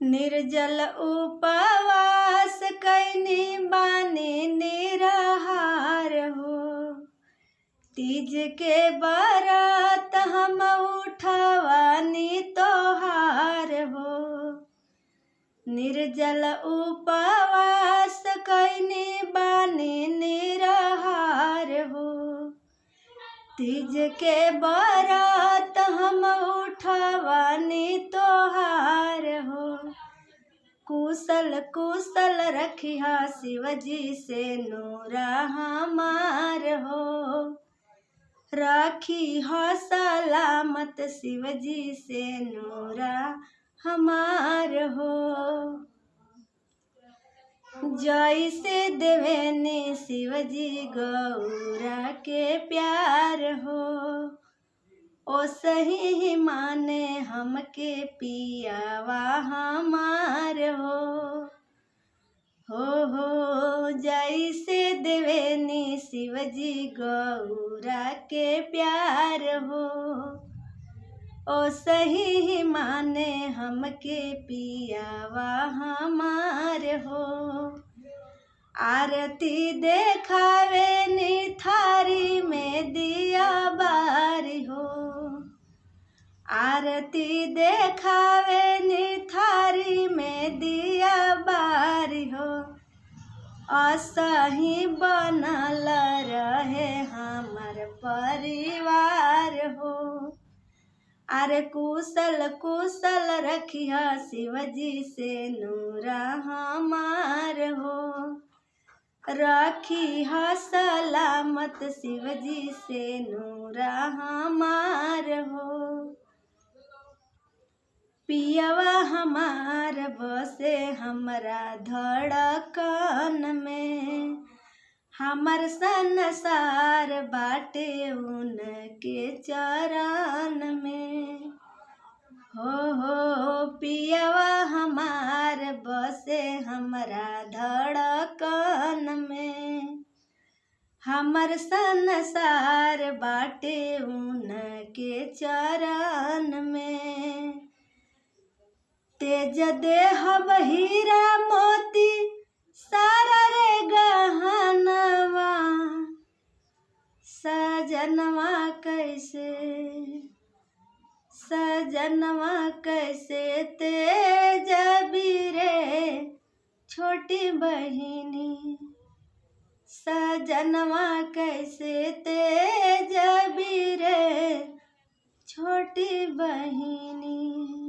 निर्जल उपवास कैनी बानी निराहार हो। तीज के बरत हम उठवानी तोहार हो। निर्जल उपवास कैनी बानी निराहार हो। तीज के बरत हम उठवानी तोहार हो। कुशल कुशल रखिया शिवजी से नूरा हमार हो। राखी हो सलामत शिवजी से नूरा हमार हो। जैसे देवेनी शिवजी गौरा के प्यार हो। ओ सही माने हमके पियावा हमार हो। जैसे देवेनी शिवजी गौरा के प्यार हो। ओ सही माने हमके पियावा हमार हो। आरती देखावे नी थारी में दिया बारी हो। आरती देखावे नी थारी में दिया बारी हो। असही बनल रहे हमर परिवार हो। अरे कुशल कुशल रखिया शिवजी से नूरा हमार हो। रखिया सलामत शिवजी से नूरा हमार हो। पियवा हमार बसे हमरा धड़कन में। हमर संसार बाटे उनके चरण में। हो पियवा हमार बसे हमरा धड़कन में। हमर संसार बाटे उनके चरण में। तेज देहब हीरा मोती सारा रे गहनवा। सजनवा कैसे तेज बीरे छोटी बहिनी। सजनवा कैसे तेज बीरे छोटी बहिनी।